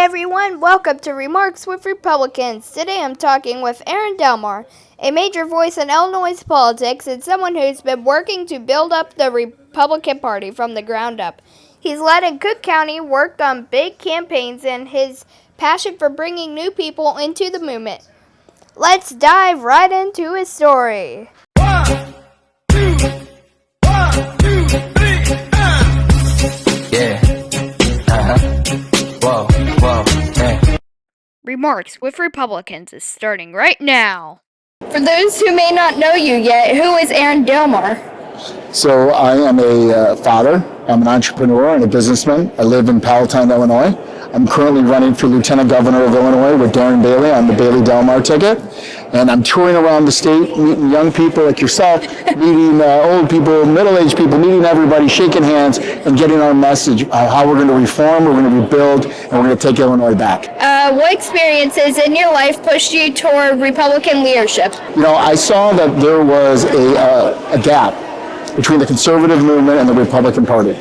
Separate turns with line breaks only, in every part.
everyone, welcome to Remarks with Republicans. Today I'm talking with Aaron Delmar, a major voice in Illinois politics and someone who's been working to build up the Republican Party from the ground up. He's led in Cook County, worked on big campaigns, and his passion for bringing new people into the movement. Let's dive right into his story.
1, 2, 1, 2, 3, Yeah. Whoa, hey.
Remarks with Republicans is starting right now.
For those who may not know you yet, who is Aaron Delmar?
So I am a father, I'm an entrepreneur and a businessman. I live in Palatine, Illinois. I'm currently running for Lieutenant Governor of Illinois with Darren Bailey on the Bailey Delmar ticket. And I'm touring around the state, meeting young people like yourself, meeting old people, middle-aged people, meeting everybody, shaking hands, and getting our message, how we're going to reform, we're going to rebuild, and we're going to take Illinois back.
What experiences in your life pushed you toward Republican leadership?
You know, I saw that there was a gap between the conservative movement and the Republican Party.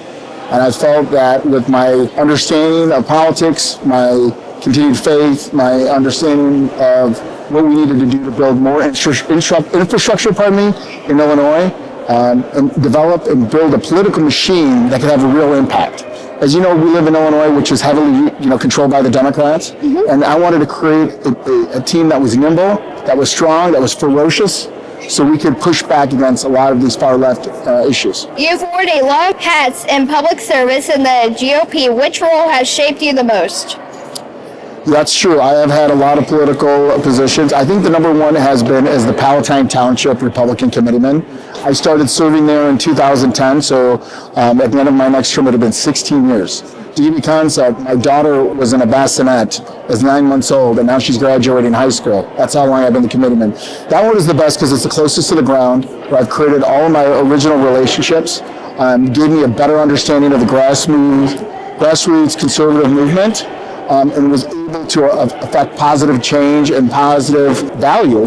And I felt that with my understanding of politics, my continued faith, my understanding of what we needed to do to build more infrastructure, in Illinois, and develop and build a political machine that could have a real impact. As you know, we live in Illinois, which is heavily, controlled by the Democrats. And I wanted to create a team that was nimble, that was strong, that was ferocious, so we could push back against a lot of these far-left issues.
You've worn a lot of hats in public service in the GOP. Which role has shaped you the most?
That's true. I have had a lot of political positions. I think the number one has been as the Palatine Township Republican Committeeman. I started serving there in 2010, so at the end of my next term, it would have been 16 years. To give you concept, my daughter was in a bassinet as 9 months old, and now she's graduating high school. That's how long I've been the committeeman. That one is the best because it's the closest to the ground, where I've created all of my original relationships, gave me a better understanding of the grassroots conservative movement, and was able to affect positive change and positive value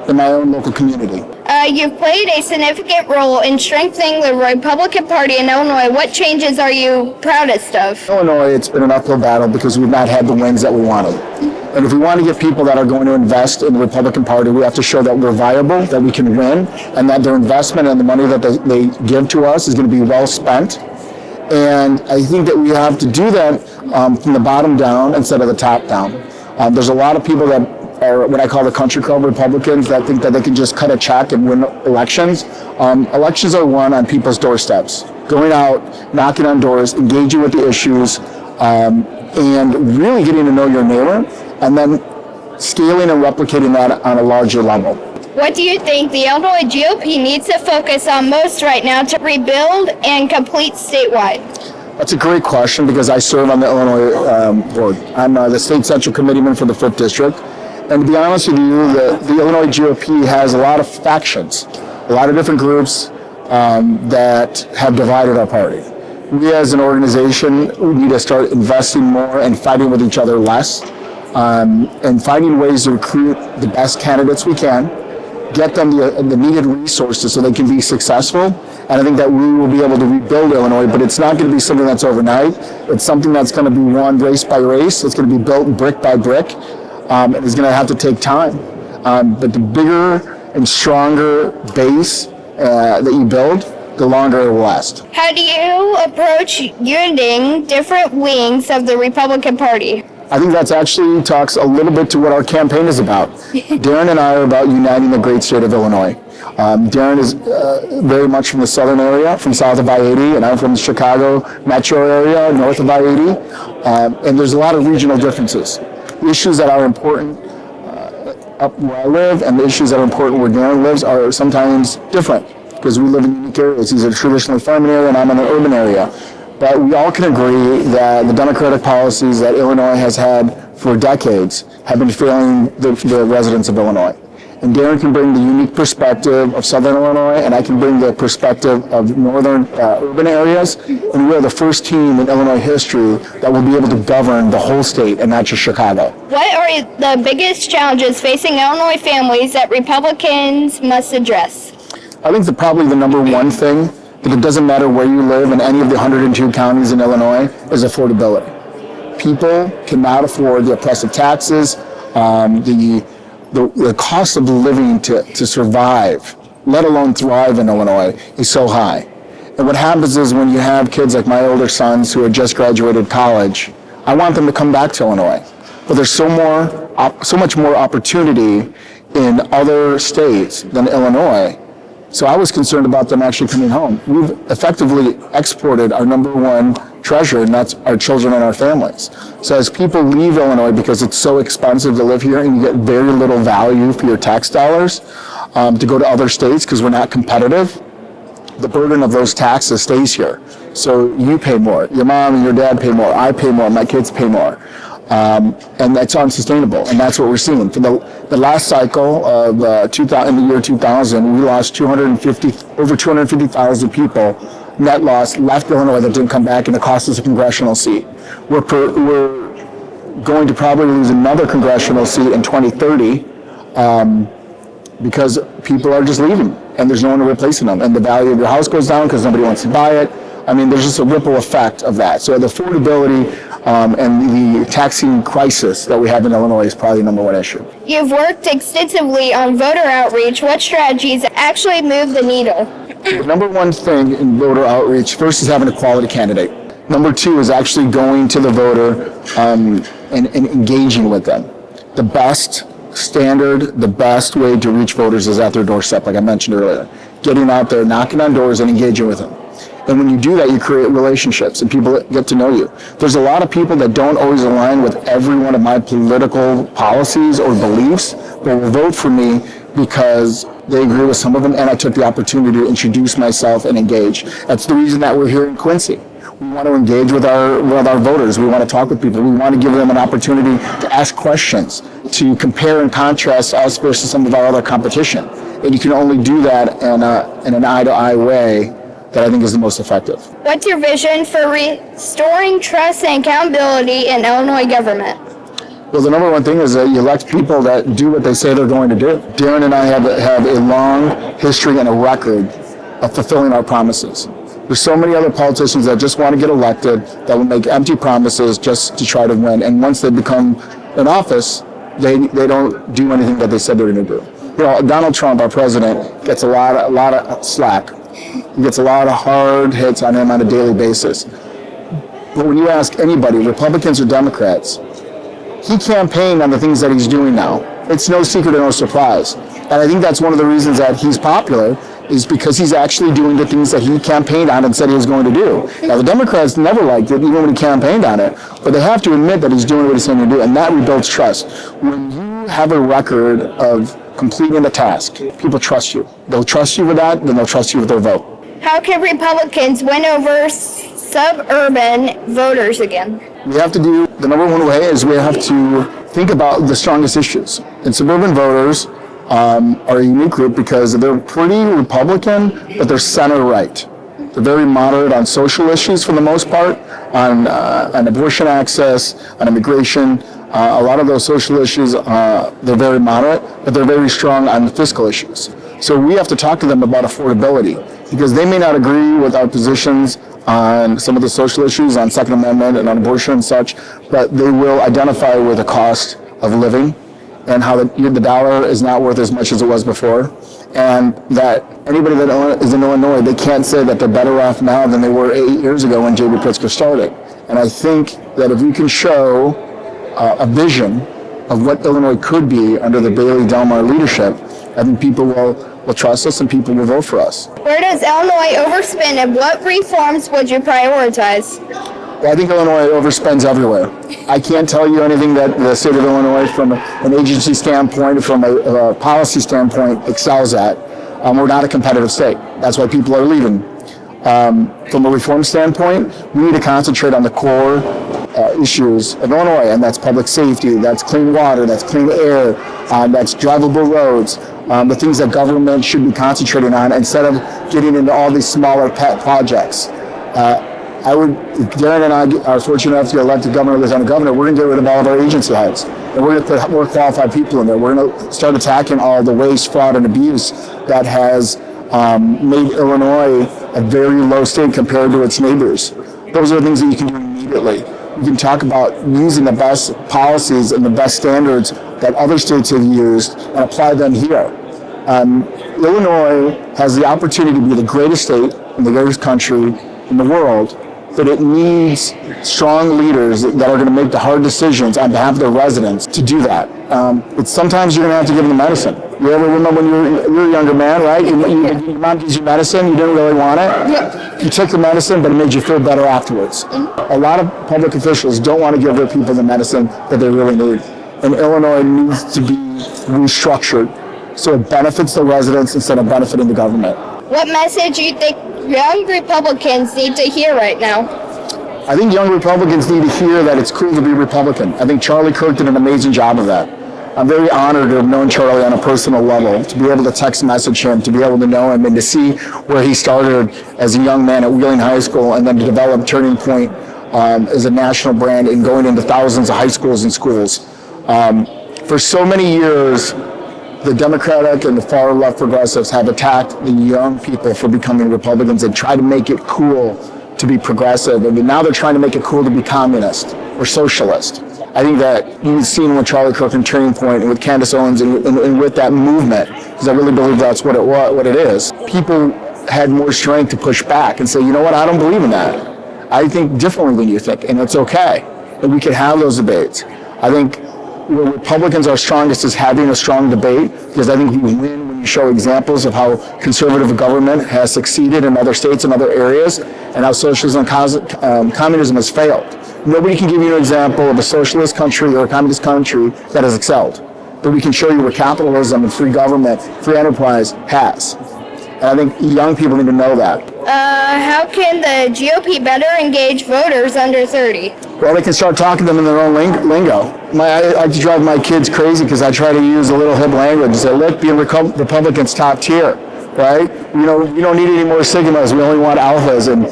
in my own local community.
You've played a significant role in strengthening the Republican Party in Illinois. What changes are you proudest of?
Illinois, it's been an uphill battle because we've not had the wins that we wanted. And if we want to get people that are going to invest in the Republican Party, we have to show that we're viable, that we can win, and that their investment and the money that they give to us is going to be well spent. And I think that we have to do that from the bottom down instead of the top down. There's a lot of people that are what I call the country club Republicans that think that they can just cut a check and win elections. Elections are won on people's doorsteps, going out, knocking on doors, engaging with the issues, and really getting to know your neighbor, and then scaling and replicating that on a larger level.
What do you think the Illinois GOP needs to focus on most right now to rebuild and complete statewide?
That's a great question because I serve on the Illinois board. I'm the state central committeeman for the 5th District. And to be honest with you, the Illinois GOP has a lot of factions, a lot of different groups that have divided our party. We as an organization need to start investing more and fighting with each other less, and finding ways to recruit the best candidates we can, get them the needed resources so they can be successful. And I think that we will be able to rebuild Illinois, but it's not going to be something that's overnight. It's something that's going to be won race by race. It's going to be built brick by brick. It's going to have to take time. But the bigger and stronger base that you build, the longer it will last.
How do you approach uniting different wings of the Republican Party?
I think that's actually talks a little bit to what our campaign is about. Darren and I are about uniting the great state of Illinois. Darren is very much from the southern area, from south of I-80, and I'm from the Chicago metro area, north of I-80. And there's a lot of regional differences. Issues that are important up where I live and the issues that are important where Darren lives are sometimes different because we live in unique areas. He's a traditionally farming area and I'm in an urban area. But we all can agree that the democratic policies that Illinois has had for decades have been failing the residents of Illinois. And Darren can bring the unique perspective of Southern Illinois, and I can bring the perspective of northern urban areas. And we are the first team in Illinois history that will be able to govern the whole state and not just Chicago.
What are the biggest challenges facing Illinois families that Republicans must address?
I think probably the number one thing, that it doesn't matter where you live in any of the 102 counties in Illinois, is affordability. people cannot afford the oppressive taxes, the cost of living to survive, let alone thrive in Illinois, is so high. And what happens is when you have kids like my older sons who had just graduated college, I want them to come back to Illinois. But there's so much more opportunity in other states than Illinois. So I was concerned about them actually coming home. We've effectively exported our number one treasure, and that's our children and our families. So as people leave Illinois because it's so expensive to live here and you get very little value for your tax dollars, to go to other states because we're not competitive, the burden of those taxes stays here. So you pay more, your mom and your dad pay more, I pay more, my kids pay more. And that's unsustainable, and that's what we're seeing. For the last cycle of in the year 2000, we lost over 250,000 people, net loss, left Illinois that didn't come back, and it cost us a congressional seat. We're going to probably lose another congressional seat in 2030 because people are just leaving, and there's no one to replacing them, and the value of your house goes down because nobody wants to buy it. I mean, there's just a ripple effect of that. So the affordability and the taxing crisis that we have in Illinois is probably the number one issue.
You've worked extensively on voter outreach. What strategies actually move the needle?
The number one thing in voter outreach, first, is having a quality candidate. Number two is actually going to the voter and engaging with them. The best standard, the best way to reach voters is at their doorstep, like I mentioned earlier. Getting out there, knocking on doors, and engaging with them. And when you do that, you create relationships and people get to know you. There's a lot of people that don't always align with every one of my political policies or beliefs, but will vote for me because they agree with some of them, and I took the opportunity to introduce myself and engage. That's the reason that we're here in Quincy. We want to engage with our voters. We want to talk with people. We want to give them an opportunity to ask questions, to compare and contrast us versus some of our other competition. And you can only do that in an eye-to-eye way that I think is the most effective.
What's your vision for restoring trust and accountability in Illinois government?
Well, the number one thing is that you elect people that do what they say they're going to do. Darren and I have a long history and a record of fulfilling our promises. There's so many other politicians that just want to get elected, that will make empty promises just to try to win. And once they become in office, they don't do anything that they said they're going to do. You know, Donald Trump, our president, gets a lot of slack. He gets a lot of hard hits on him on a daily basis. But when you ask anybody, Republicans or Democrats, he campaigned on the things that he's doing now. It's no secret and no surprise. And I think that's one of the reasons that he's popular, is because he's actually doing the things that he campaigned on and said he was going to do. Now, the Democrats never liked it, even when he campaigned on it, but they have to admit that he's doing what he's saying to do, and that rebuilds trust. When you have a record of completing a task, people trust you. They'll trust you with that, then they'll trust you with their vote.
How can Republicans win over suburban voters again?
We have to do, the number one way is we have to think about the strongest issues. And suburban voters are a unique group because they're pretty Republican, but they're center-right. They're very moderate on social issues for the most part, on abortion access, on immigration. A lot of those social issues, they're very moderate, but they're very strong on the fiscal issues. So we have to talk to them about affordability, because they may not agree with our positions on some of the social issues, on Second Amendment and on abortion and such, but they will identify with the cost of living and how the dollar is not worth as much as it was before, and that anybody that is in Illinois, they can't say that they're better off now than they were 8 years ago when J.B. Pritzker started. And I think that if we can show a vision of what Illinois could be under the Bailey Delmar leadership, I think people will trust us and people will vote for us.
Where does Illinois overspend, and what reforms would you prioritize?
Well, I think Illinois overspends everywhere. I can't tell you anything that the state of Illinois, from an agency standpoint, from a policy standpoint, excels at. We're not a competitive state. That's why people are leaving. From a reform standpoint, we need to concentrate on the core issues of Illinois, and that's public safety, that's clean water, that's clean air, that's drivable roads, the things that government should be concentrating on instead of getting into all these smaller pet projects. Darren and I are fortunate enough to get elected governor, lieutenant governor. We're going to get rid of all of our agency heads, and we're going to put more qualified people in there. We're going to start attacking all the waste, fraud, and abuse that has made Illinois a very low state compared to its neighbors. Those are the things that you can do immediately. We can talk about using the best policies and the best standards that other states have used and apply them here. Illinois has the opportunity to be the greatest state in the greatest country in the world, but it needs strong leaders that are going to make the hard decisions on behalf of their residents to do that. But sometimes you're going to have to give them the medicine. You ever remember when you're a younger man, right? Your mom gives you medicine, you didn't really want it. You took the medicine, but it made you feel better afterwards. A lot of public officials don't want to give their people the medicine that they really need. And Illinois needs to be restructured so it benefits the residents instead of benefiting the government.
What message do you think young Republicans need to hear right now?
I think young Republicans need to hear that it's cool to be Republican. I think Charlie Kirk did an amazing job of that. I'm very honored to have known Charlie on a personal level, to be able to text message him, to be able to know him, and to see where he started as a young man at Wheeling High School, and then to develop Turning Point as a national brand and going into thousands of high schools and schools. For so many years, the Democratic and the far left progressives have attacked the young people for becoming Republicans and tried to make it cool to be progressive. And now they're trying to make it cool to be communist or socialist. I think that you've seen with Charlie Kirk and Turning Point and with Candace Owens and with that movement, because I really believe that's what it is. People had more strength to push back and say, you know what, I don't believe in that. I think differently than you think, and it's okay. And we can have those debates. I think where Republicans are strongest is having a strong debate, because I think we win when you show examples of how conservative government has succeeded in other states and other areas, and how socialism and communism has failed. Nobody can give you an example of a socialist country or a communist country that has excelled. But we can show you where capitalism and free government, free enterprise has. And I think young people need to know that.
How can the GOP better engage voters under 30?
Well, they can start talking to them in their own lingo. I like to drive my kids crazy because I try to use a little hip language and say, look, being Republicans top tier, right? You don't need any more sigmas. We only want alphas, and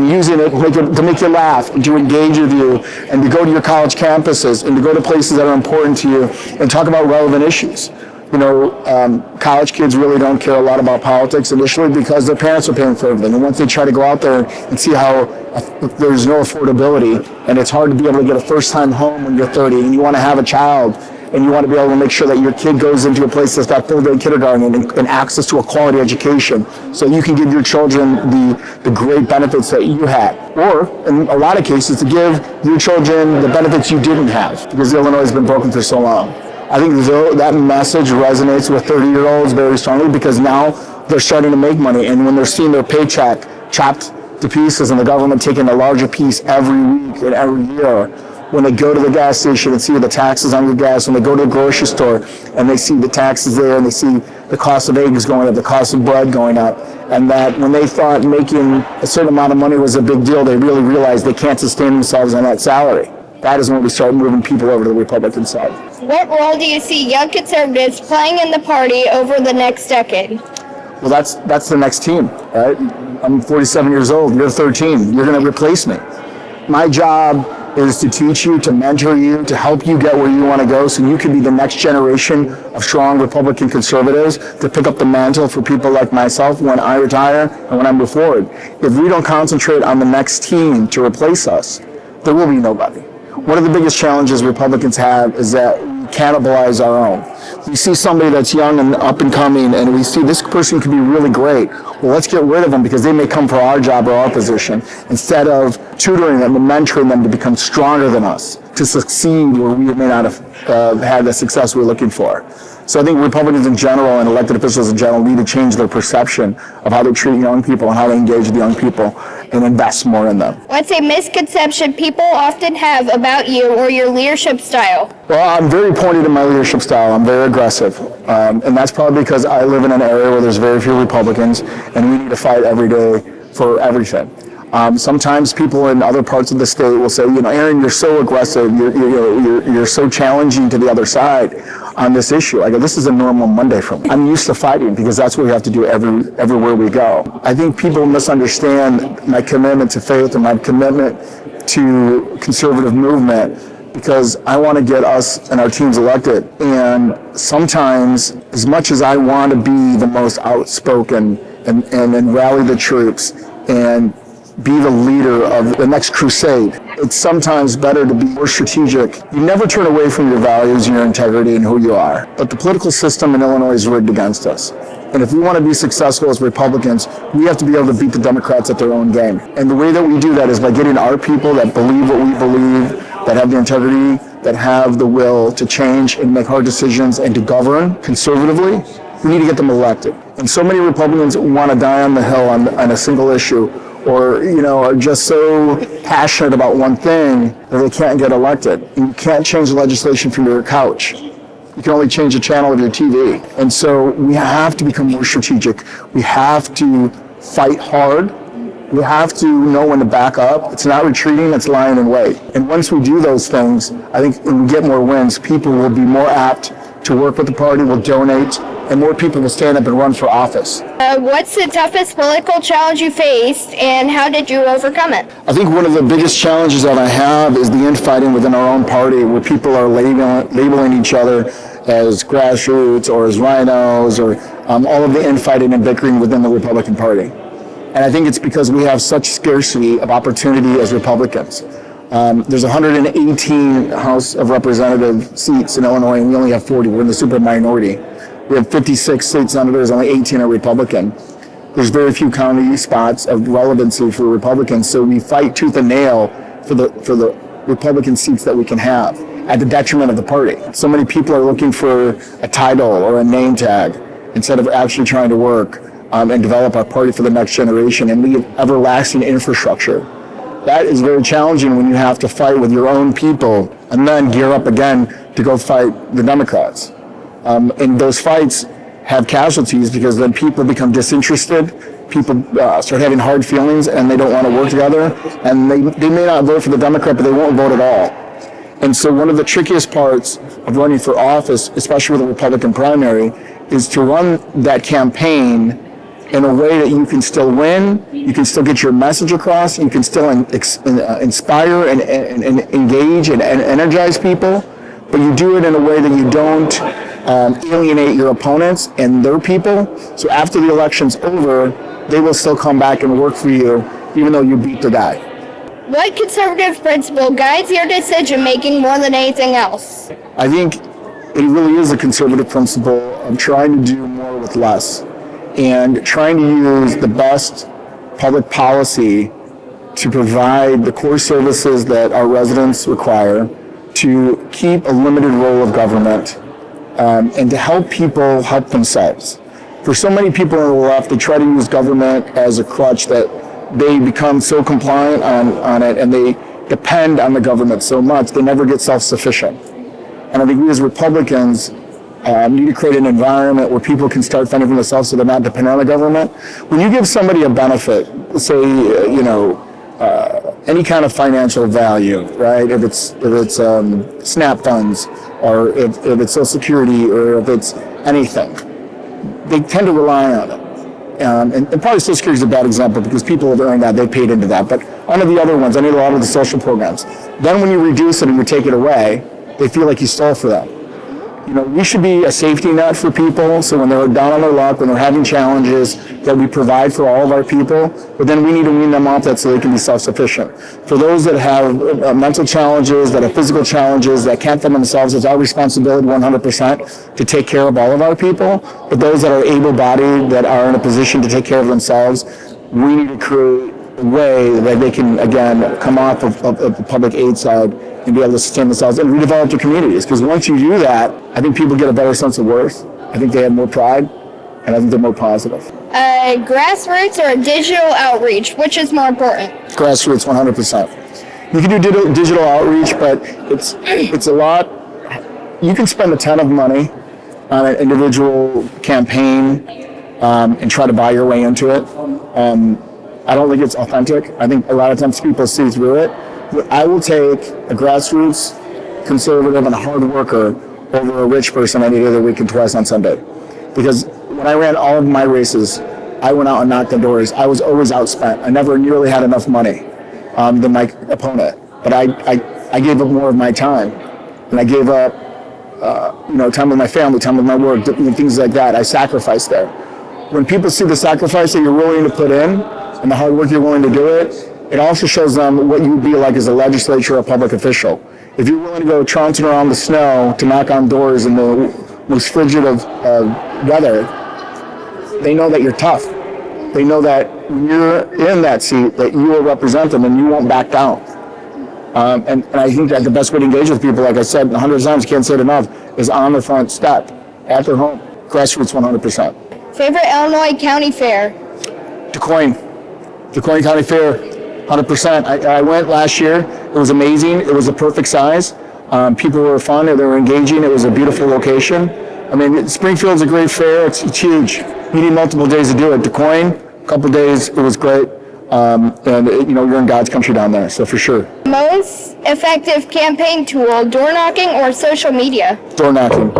using it to make you laugh and to engage with you and to go to your college campuses and to go to places that are important to you and talk about relevant issues. College kids really don't care a lot about politics initially because their parents are paying for everything. And once they try to go out there and see how there's no affordability and it's hard to be able to get a first-time home when you're 30 and you want to have a child and you want to be able to make sure that your kid goes into a place that's got full-day kindergarten and access to a quality education so you can give your children the great benefits that you had. Or, in a lot of cases, to give your children the benefits you didn't have because Illinois has been broken for so long. I think that message resonates with 30-year-olds very strongly because now they're starting to make money, and when they're seeing their paycheck chopped to pieces and the government taking a larger piece every week and every year, when they go to the gas station and see the taxes on your gas, when they go to the grocery store and they see the taxes there and they see the cost of eggs going up, the cost of bread going up, and that when they thought making a certain amount of money was a big deal, they really realized they can't sustain themselves on that salary. That is when we start moving people over to the Republican side.
What role do you see young conservatives playing in the party over the next decade?
Well, that's the next team, right? I'm 47 years old. You're 13. You're going to replace me. My job is to teach you, to mentor you, to help you get where you want to go so you can be the next generation of strong Republican conservatives to pick up the mantle for people like myself when I retire and when I move forward. If we don't concentrate on the next team to replace us, there will be nobody. One of the biggest challenges Republicans have is that we cannibalize our own. We see somebody that's young and up and coming, and we see this person could be really great. Well, let's get rid of them because they may come for our job or our position, instead of tutoring them and mentoring them to become stronger than us, to succeed where we may not have had the success we're looking for. So I think Republicans in general and elected officials in general need to change their perception of how they treat young people and how they engage with young people and invest more in them.
What's a misconception people often have about you or your leadership style?
Well, I'm very pointed in my leadership style. I'm very aggressive. And that's probably because I live in an area where there's very few Republicans and we need to fight every day for everything. Sometimes people in other parts of the state will say, Aaron, you're so aggressive, you're so challenging to the other side on this issue. I go, this is a normal Monday for me. I'm used to fighting because that's what we have to do everywhere we go. I think people misunderstand my commitment to faith and my commitment to conservative movement because I want to get us and our teams elected. And sometimes, as much as I want to be the most outspoken and rally the troops and be the leader of the next crusade, it's sometimes better to be more strategic. You never turn away from your values and your integrity and who you are. But the political system in Illinois is rigged against us. And if we want to be successful as Republicans, we have to be able to beat the Democrats at their own game. And the way that we do that is by getting our people that believe what we believe, that have the integrity, that have the will to change and make hard decisions and to govern conservatively. We need to get them elected. And so many Republicans want to die on the hill on a single issue, or are just so passionate about one thing that they can't get elected. You can't change the legislation from your couch. You can only change the channel of your TV. And so we have to become more strategic. We have to fight hard. We have to know when to back up. It's not retreating, it's lying in wait. And once we do those things, I think when we get more wins, people will be more apt to work with the party, will donate, and more people will stand up and run for office.
What's the toughest political challenge you faced, and how did you overcome it?
I think one of the biggest challenges that I have is the infighting within our own party, where people are labeling each other as grassroots or as rhinos, or all of the infighting and bickering within the Republican Party. And I think it's because we have such scarcity of opportunity as Republicans. There's 118 House of Representative seats in Illinois, and we only have 40. We're in the super minority. We have 56 state senators, only 18 are Republican. There's very few county spots of relevancy for Republicans, so we fight tooth and nail for the Republican seats that we can have at the detriment of the party. So many people are looking for a title or a name tag instead of actually trying to work and develop our party for the next generation and leave everlasting infrastructure. That is very challenging when you have to fight with your own people and then gear up again to go fight the Democrats. And those fights have casualties because then people become disinterested, people start having hard feelings and they don't want to work together, and they may not vote for the Democrat, but they won't vote at all. And so one of the trickiest parts of running for office, especially with a Republican primary, is to run that campaign in a way that you can still win, you can still get your message across, you can still inspire and engage and energize people, but you do it in a way that you don't alienate your opponents and their people. So after the election's over, they will still come back and work for you, even though you beat the guy.
What conservative principle guides your decision making more than anything else?
I think it really is a conservative principle of trying to do more with less and trying to use the best public policy to provide the core services that our residents require, to keep a limited role of government, and to help people help themselves. For so many people on the left, they try to use government as a crutch that they become so compliant on it, and they depend on the government so much, they never get self-sufficient. And I think we as Republicans need to create an environment where people can start fending for themselves so they're not dependent on the government. When you give somebody a benefit, say, any kind of financial value, right? If it's SNAP funds, or if it's Social Security, or if it's anything, they tend to rely on it. And probably Social Security is a bad example because people have earned that, they paid into that. But under the other ones, under a lot of the social programs, then when you reduce it and you take it away, they feel like you stole for them. We should be a safety net for people, so when they're down on their luck, when they're having challenges, that we provide for all of our people, but then we need to wean them off that so they can be self-sufficient. For those that have mental challenges, that have physical challenges, that can't fend themselves, it's our responsibility 100% to take care of all of our people, but those that are able-bodied, that are in a position to take care of themselves, we need to create a way that they can, again, come off of the public aid side and be able to sustain themselves and redevelop their communities. Because once you do that, I think people get a better sense of worth. I think they have more pride, and I think they're more positive.
Grassroots or digital outreach, which is more important?
Grassroots, 100%. You can do digital outreach, but it's a lot. You can spend a ton of money on an individual campaign and try to buy your way into it. I don't think it's authentic. I think a lot of times people see through it. I will take a grassroots conservative and a hard worker over a rich person any day of the week and twice on Sunday. Because when I ran all of my races, I went out and knocked on doors. I was always outspent. I never nearly had enough money than my opponent. But I gave up more of my time. And I gave up time with my family, time with my work, things like that. I sacrificed there. When people see the sacrifice that you're willing to put in and the hard work you're willing to do it, It also shows them what you would be like as a legislature or a public official. If you're willing to go trouncing around the snow to knock on doors in the most frigid of weather, they know that you're tough. They know that when you're in that seat, that you will represent them and you won't back down. And I think that the best way to engage with people, like I said 100 times, can't say it enough, is on the front step, at their home. Grassroots 100%.
Favorite Illinois county fair?
DuQuoin County Fair, 100%. I went last year. It was amazing. It was a perfect size. People were fun. They were engaging. It was a beautiful location. I mean, Springfield's a great fair. It's huge. You need multiple days to do it. DuQuoin, a couple days. It was great. You're in God's country down there, so for sure.
Most effective campaign tool, door knocking or social media?
Door knocking,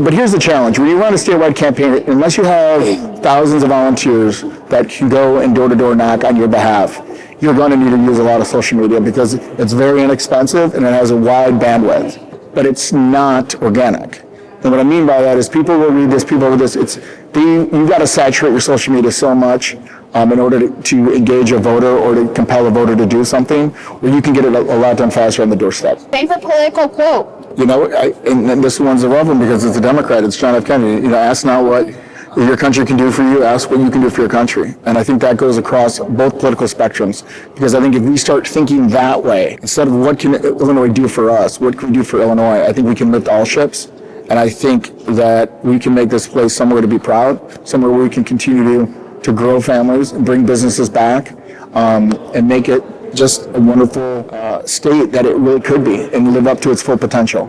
but here's the challenge. When you run a statewide campaign, unless you have thousands of volunteers that can go and door-to-door knock on your behalf, you're going to need to use a lot of social media because it's very inexpensive and it has a wide bandwidth, but it's not organic. And what I mean by that is people will read this, you've got to saturate your social media so much in order to engage a voter or to compel a voter to do something, where you can get it a lot done faster on the doorstep.
Favorite political quote?
And this one's irrelevant because it's a Democrat. It's John F. Kennedy. Ask not what your country can do for you, ask what you can do for your country. And I think that goes across both political spectrums, because I think if we start thinking that way, instead of what can Illinois do for us, what can we do for Illinois, I think we can lift all ships. And I think that we can make this place somewhere to be proud, somewhere where we can continue to grow families and bring businesses back, and make it just a wonderful state that it really could be and live up to its full potential.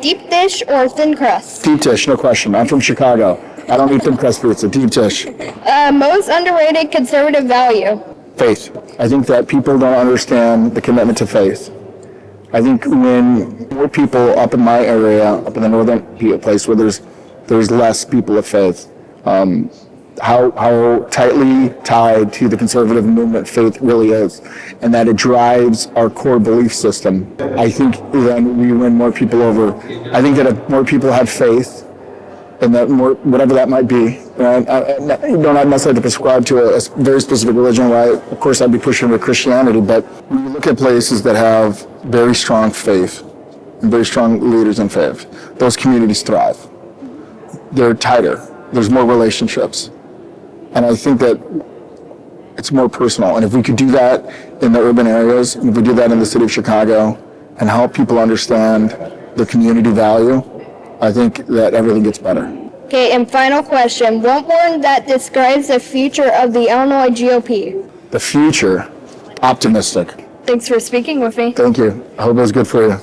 Deep dish or thin crust?
Deep dish, no question. I'm from Chicago. I don't eat thin crust pizza, deep dish.
Most underrated conservative value?
Faith. I think that people don't understand the commitment to faith. I think when more people up in my area, up in the northern place where there's less people of faith, how tightly tied to the conservative movement faith really is, and that it drives our core belief system. I think then we win more people over. I think that if more people had faith, and that more, whatever that might be, you don't necessarily have to prescribe to a very specific religion, where of course I'd be pushing with Christianity, but when you look at places that have very strong faith and very strong leaders in faith, those communities thrive. They're tighter. There's more relationships. And I think that it's more personal. And if we could do that in the urban areas, and if we do that in the city of Chicago, and help people understand the community value, I think that everything gets better.
Okay, and final question. One word that describes the future of the Illinois GOP?
The future, optimistic.
Thanks for speaking with me.
Thank you. I hope it was good for you.